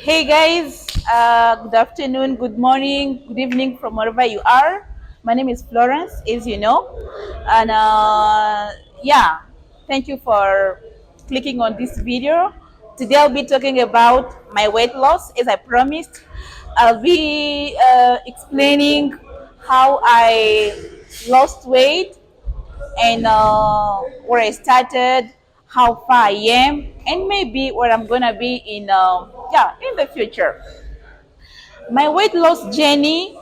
Hey guys, good afternoon, good morning, good evening from wherever you are. My name is Florence, as you know, and yeah, thank you for clicking on this video. Today I'll be talking about my weight loss, as I promised. I'll be explaining how I lost weight and where I started, how far I am, and maybe where I'm gonna be in the future. My weight loss journey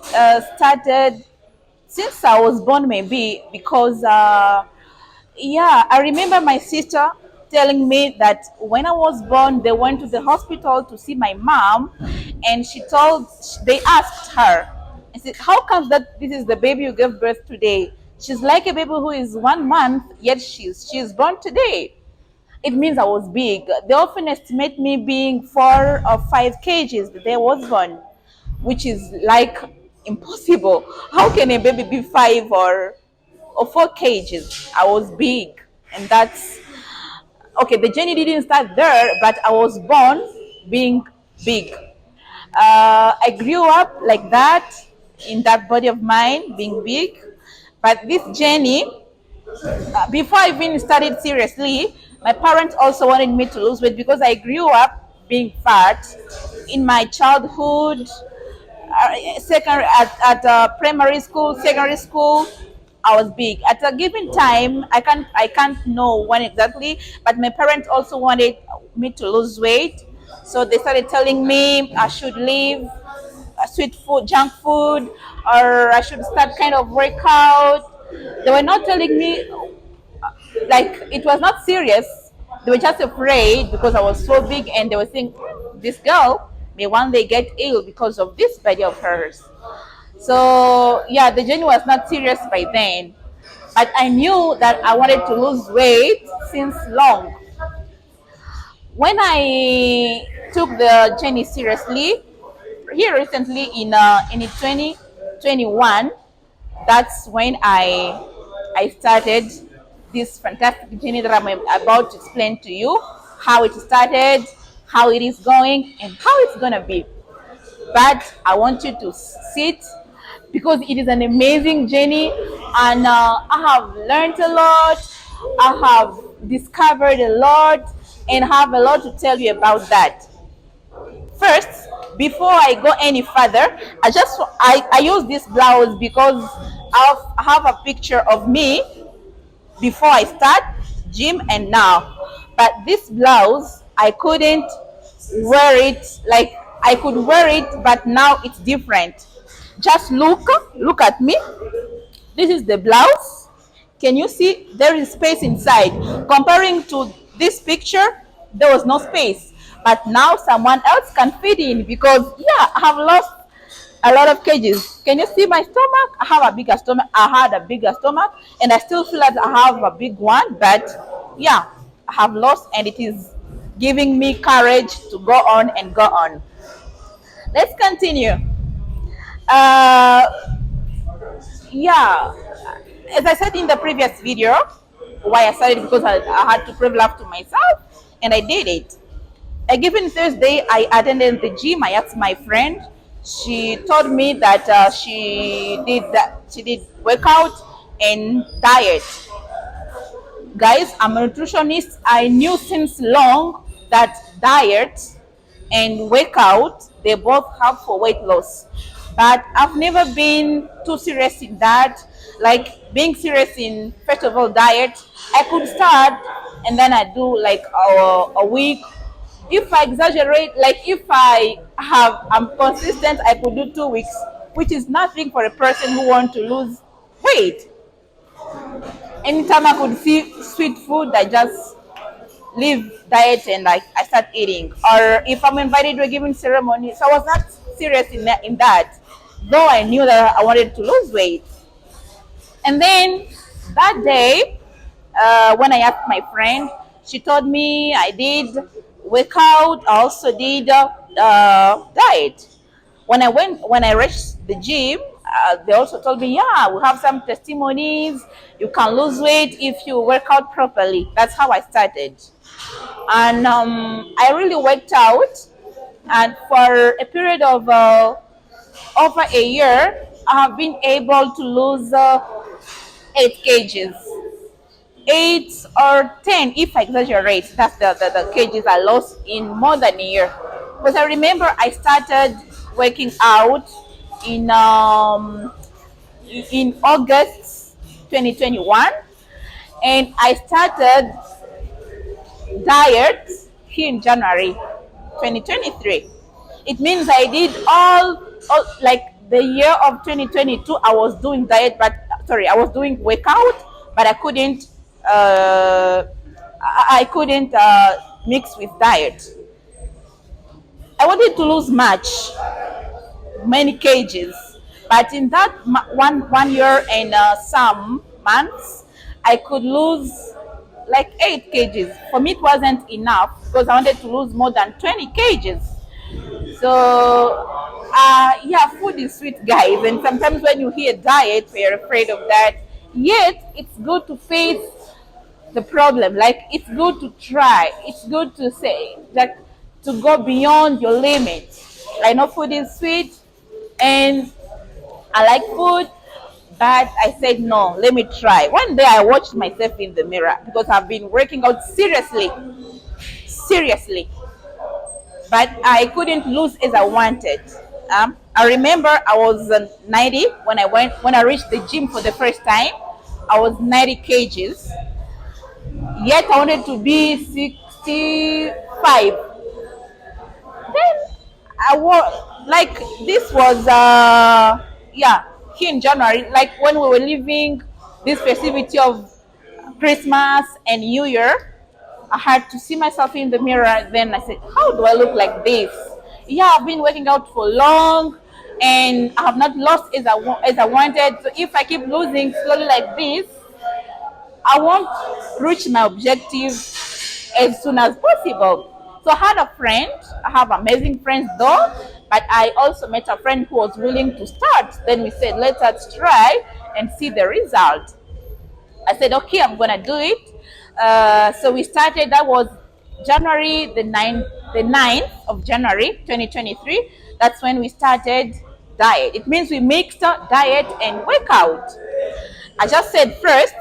started since I was born, maybe because I remember my sister telling me that when I was born, they went to the hospital to see my mom, and they asked her, I said, "How comes that this is the baby you gave birth today? She's like a baby who is 1 month, yet she's born today." It means I was big. They often estimate me being 4 or 5 kgs the day I was born, which is like impossible. How can a baby be 5 or 4 kgs? I was big, and that's okay. The journey didn't start there, but I was born being big. I grew up like that, in that body of mine, being big. But this journey, before I even started seriously, my parents also wanted me to lose weight because I grew up being fat in my childhood, primary school, secondary school. I was big. At a given time, I can't know when exactly, but my parents also wanted me to lose weight, so they started telling me I should leave sweet food, junk food, or I should start kind of workout. They were not telling me like it was not serious. They were just afraid because I was so big, and they were saying this girl may one day get ill because of this body of hers. So yeah, the journey was not serious by then, but I knew that I wanted to lose weight since long. When I took the journey seriously, here recently in 2021, that's when I started this fantastic journey that I'm about to explain to you, how it started, how it is going, and how it's gonna be. But I want you to sit because it is an amazing journey, and I have learned a lot, I have discovered a lot, and have a lot to tell you about that. First, before I go any further, I use this blouse because I have a picture of me before I start gym and now. But this blouse, I couldn't wear it. Like, I could wear it, but now it's different. Just look at me. This is the blouse. Can you see there is space inside? Comparing to this picture, there was no space. But now someone else can fit in because yeah, I have lost a lot of kgs. Can you see my stomach? I have a bigger stomach. I had a bigger stomach, and I still feel like I have a big one. But yeah, I have lost, and it is giving me courage to go on and go on. Let's continue. Uh, yeah, as I said in the previous video, why I started because I had to prove love to myself, and I did it. A given Thursday, I attended the gym. I asked my friend. She told me that she did workout and diet. Guys, I'm a nutritionist. I knew since long that diet and workout, they both help for weight loss, but I've never been too serious in that. Like, being serious in, first of all, diet, I could start and then I do like a week. If I exaggerate, like if I'm consistent, I could do 2 weeks, which is nothing for a person who want to lose weight. Anytime I could see sweet food, I just leave diet and I start eating. Or if I'm invited to a given ceremony, so I was not serious in that, though I knew that I wanted to lose weight. And then that day, when I asked my friend, she told me I did workout, I also did diet. When I reached the gym, they also told me, yeah, we have some testimonies. You can lose weight if you work out properly. That's how I started, and I really worked out. And for a period of over a year, I have been able to lose 8 kgs, 8 or 10 if I exaggerate. That's the kgs I lost in more than a year. Because I remember I started working out in in August 2021, and I started diet here in January 2023. It means I did all like the year of 2022. I was doing diet, but sorry, I was doing workout, but I couldn't. I couldn't mix with diet. I wanted to lose many kgs, but in that one year and some months, I could lose like 8 kgs. For me, it wasn't enough because I wanted to lose more than 20 kgs. So, yeah, food is sweet, guys. And sometimes when you hear diet, we're afraid of that. Yet, it's good to face the problem. Like, it's good to try. It's good to say, like, to go beyond your limits. I know food is sweet and I like food, but I said, no, let me try. One day I watched myself in the mirror because I've been working out seriously, but I couldn't lose as I wanted. I remember I was 90 when I reached the gym for the first time. I was 90 kgs. Yet I wanted to be 65. Then I was like this was yeah, here in January, like when we were leaving this festivity of Christmas and New Year. I had to see myself in the mirror. Then I said, how do I look like this? Yeah, I've been working out for long and I have not lost as I wanted. So if I keep losing slowly like this, I won't reach my objective as soon as possible. So I had a friend. I have amazing friends though, but I also met a friend who was willing to start. Then we said, let us try and see the result. I said, okay, I'm gonna do it. So we started. That was January the 9th of January 2023. That's when we started diet. It means we mixed diet and workout. I just said first,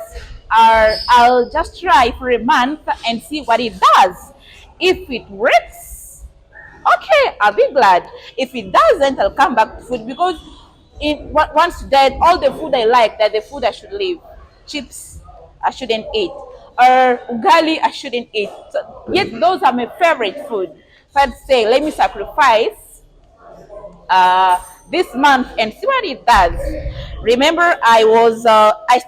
I'll just try for a month and see what it does. If it works, okay, I'll be glad. If it doesn't, I'll come back to food because once that all the food I like, that the food I should leave. Chips, I shouldn't eat. Or ugali, I shouldn't eat. So, yet those are my favorite food. So I'd say, let me sacrifice this month and see what it does. Remember, I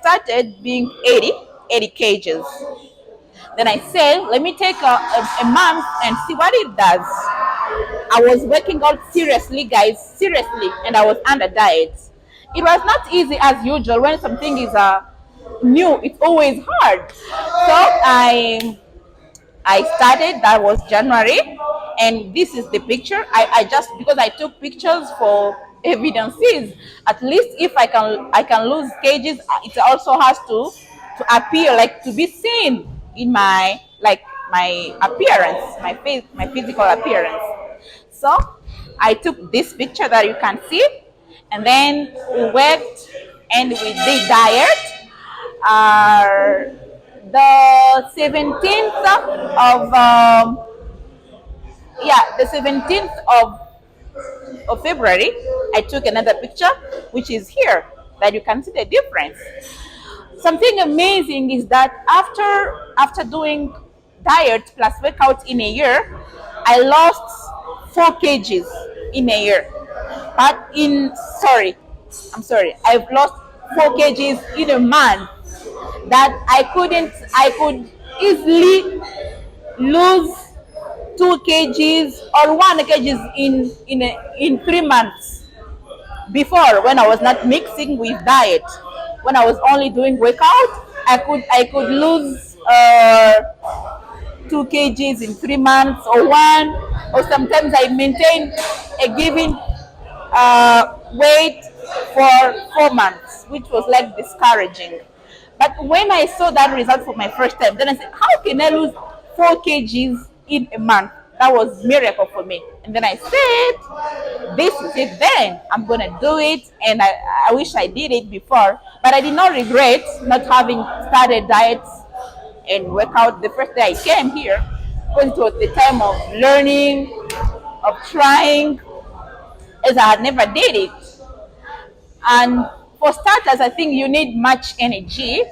started being 80 kgs. Then I said, let me take a month and see what it does. I was working out seriously, guys, seriously, and I was under diet. It was not easy as usual. When something is new, it's always hard. So I started. That was January, and this is the picture. I just because I took pictures for evidences. At least if I can lose kgs, it also has to appear, like to be seen in my my appearance, my physical appearance. So I took this picture that you can see, and then we worked and we did diet. The 17th of the 17th of February, I took another picture, which is here, that you can see the difference. Something amazing is that after doing diet plus workout in a year, I lost 4 kgs in a year. But I'm sorry, I've lost 4 kgs in a month. That I could easily lose 2 kgs or 1 kgs in 3 months. Before, when I was not mixing with diet, when I was only doing workout, I could lose 2 kgs in 3 months or 1, or sometimes I maintain a given weight for 4 months, which was like discouraging. But when I saw that result for my first time, then I said, how can I lose 4 kgs in a month? That was a miracle for me. And then I said, this is it then. I'm going to do it. And I wish I did it before. But I did not regret not having started diets and workout the first day I came here, because it was the time of learning, of trying, as I had never did it. And for starters, I think you need much energy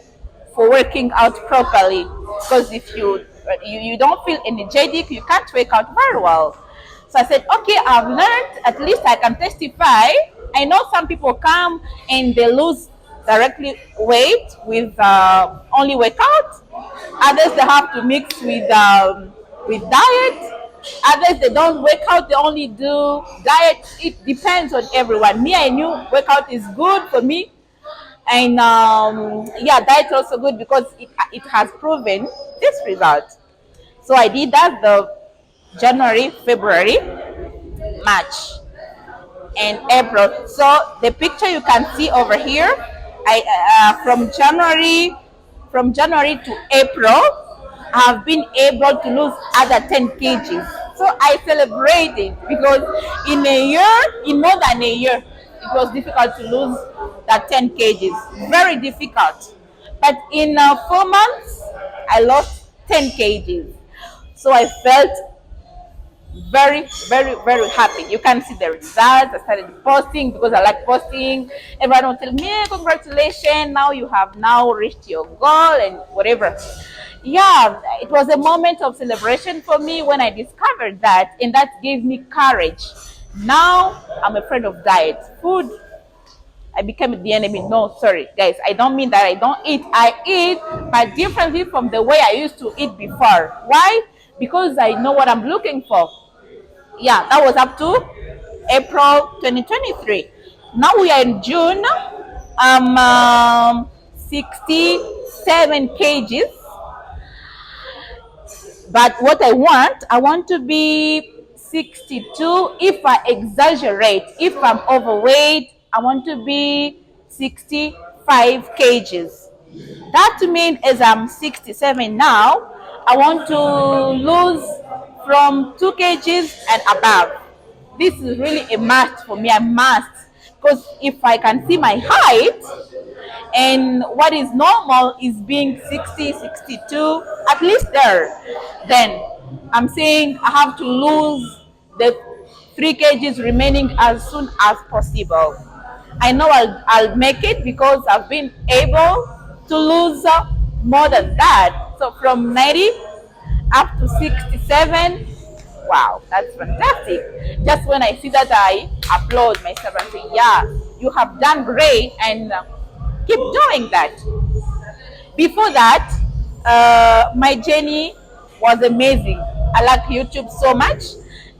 for working out properly. Because if you don't feel energetic, you can't work out very well. So I said, okay, I've learned, at least I can testify. I know some people come and they lose directly weight with only workout. Others they have to mix with diet. Others they don't work out, they only do diet. It depends on everyone. Me, I knew workout is good for me, and yeah, diet also good because it has proven this result. So I did that the January, February, March, and April. So the picture you can see over here, I from January to April, I have been able to lose other 10 kgs. So I celebrated because in more than a year, it was difficult to lose that 10 kgs. Very difficult. But in 4 months, I lost 10 kgs. So I felt very, very, very happy. You can see the results. I started posting because I like posting. Everyone will tell me, "Hey, congratulations, now you have now reached your goal," and whatever. Yeah, it was a moment of celebration for me when I discovered that, and that gave me courage. Now I'm a friend of diet. Food, I became the enemy. No, sorry, guys. I don't mean that I don't eat. I eat, but differently from the way I used to eat before. Why? Because I know what I'm looking for. Yeah, that was up to April 2023. Now we are in June. I'm 67 kgs. But what I want to be 62. If I exaggerate, if I'm overweight, I want to be 65 kgs. That to mean as I'm 67 now, I want to lose from 2 kgs and above. This is really a must for me. I must. Because if I can see my height, and what is normal is being 60, 62, at least there, then I'm saying I have to lose the 3 kgs remaining as soon as possible. I know I'll make it because I've been able to lose more than that. So from 90 up to 67, wow, that's fantastic. Just when I see that, I applaud myself and say, yeah, you have done great, and keep doing that. Before that, my journey was amazing. I like YouTube so much,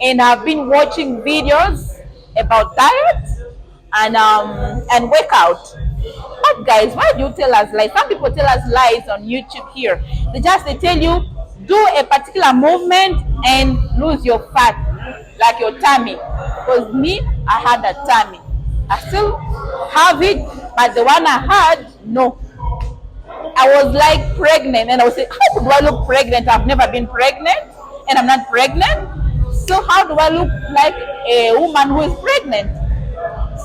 and I've been watching videos about diet and workout. But guys, why do you tell us lies? Some people tell us lies on YouTube here. They tell you do a particular movement and lose your fat, like your tummy. Because me, I had a tummy. I still have it, but the one I had, no. I was like pregnant, and I was saying, how do I look pregnant? I've never been pregnant, and I'm not pregnant. So how do I look like a woman who is pregnant?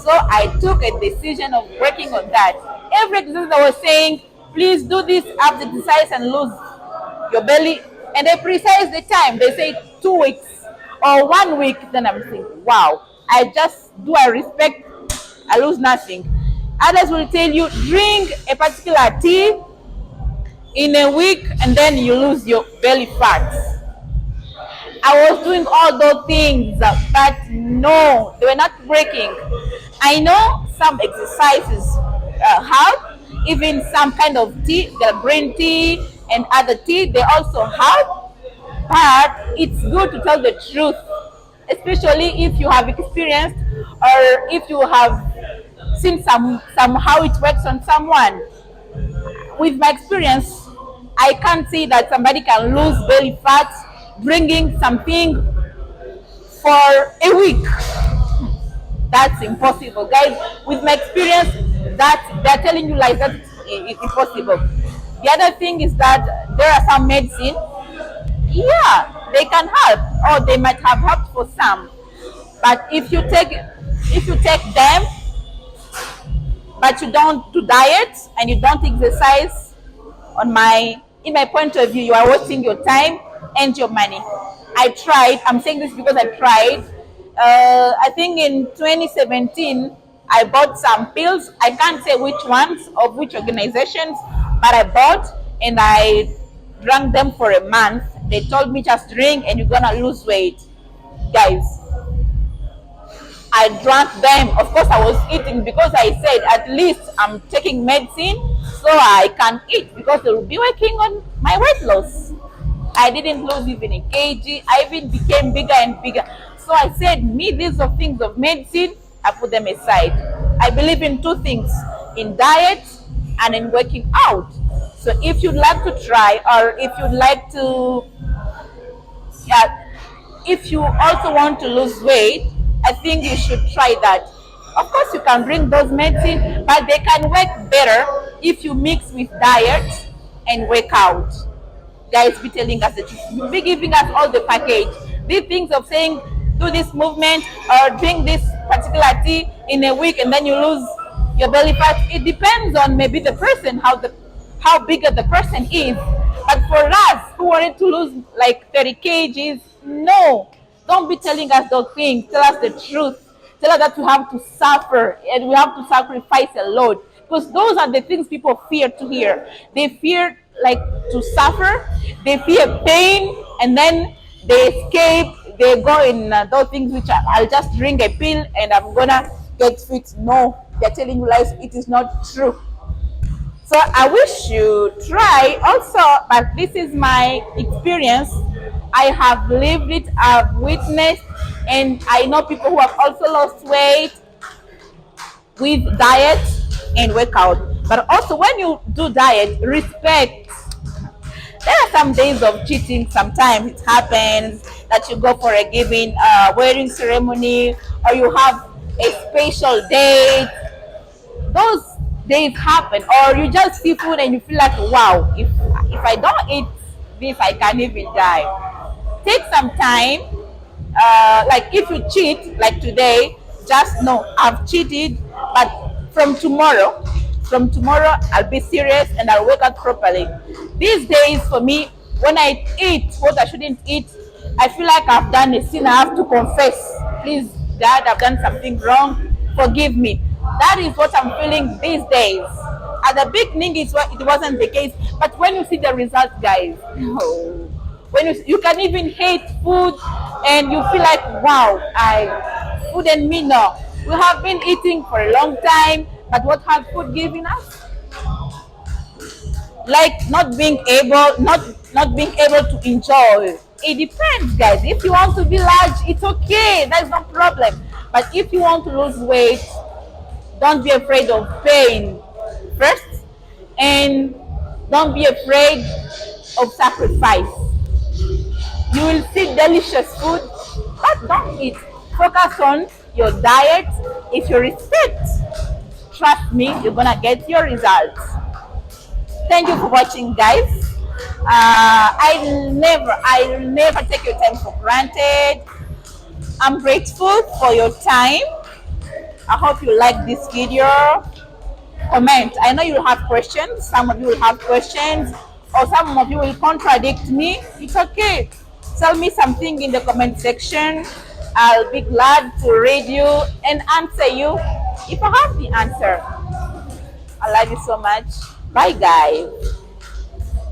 So I took a decision of working on that. Every exercise I was saying, please do this abs exercise and lose your belly. And they precise the time. They say 2 weeks or 1 week. Then I'm saying, wow, I respect, I lose nothing. Others will tell you, drink a particular tea in a week and then you lose your belly fat. I was doing all those things, but no, they were not working. I know some exercises help, even some kind of tea, the green tea and other tea, they also help. But it's good to tell the truth, especially if you have experienced or if you have seen somehow it works on someone. With my experience, I can't say that somebody can lose belly fat drinking something for a week. That's impossible, guys. With my experience, that they're telling you like that it's impossible. The other thing is that there are some medicine, yeah, they can help, or they might have helped for some, But if you take them, but you don't do diet and you don't exercise, in my point of view, you are wasting your time and your money. I tried. I'm saying this because I tried. I think in 2017, I bought some pills. I can't say which ones of which organizations, but I bought and I drank them for a month. They told me just drink and you're gonna lose weight, guys. I drank them. Of course, I was eating because I said at least I'm taking medicine so I can eat because it will be working on my weight loss. I didn't lose even a kg. I even became bigger and bigger. So I said, me, these are things of medicine, I put them aside. I believe in two things, in diet and in working out. So if you'd like to try, or if you'd like to, yeah, if you also want to lose weight, I think you should try that. Of course, you can bring those medicine, but they can work better if you mix with diet and work out. Guys, be telling us the truth. Be giving us all the package. These things of saying do this movement or drink this particular tea in a week and then you lose your belly fat. It depends on maybe the person, how bigger the person is. But for us who wanted to lose like 30 kgs, no, don't be telling us those things. Tell us the truth. Tell us that we have to suffer and we have to sacrifice a lot. Because those are the things people fear to hear. They fear like to suffer, they fear pain, and then they escape. They go in those things which I'll just drink a pill and I'm gonna get fit. No, they're telling you lies. It is not true. So I wish you try also, but this is my experience. I have lived it, I've witnessed, and I know people who have also lost weight with diet and workout. But also when you do diet, respect. There are some days of cheating. Sometimes it happens that you go for a given wedding ceremony or you have a special date. Those days happen, or you just see food and you feel like, wow, if I don't eat this, I can't even die. Take some time. Like if you cheat, like today, just know I've cheated, but from tomorrow, I'll be serious and I'll wake up properly. These days for me, when I eat what I shouldn't eat, I feel like I've done a sin. I have to confess. Please, Dad, I've done something wrong. Forgive me. That is what I'm feeling these days. At the beginning, it wasn't the case, but when you see the results, guys, no. When you can even hate food and you feel like, wow, food and me, no. We have been eating for a long time, but what has food given us? Like not being able to enjoy. It depends, guys. If you want to be large, it's okay. That's no problem. But if you want to lose weight, don't be afraid of pain first, and don't be afraid of sacrifice. You will see delicious food, but don't eat. Focus on your diet. If you respect, trust me, you're gonna get your results. Thank you for watching, guys. I'll never take your time for granted. I'm grateful for your time. I hope you like this video. Comment. I know you'll have questions. Some of you will have questions, or some of you will contradict me. It's okay. Tell me something in the comment section. I'll be glad to read you and answer you if I have the answer. I love you so much. Bye, guys.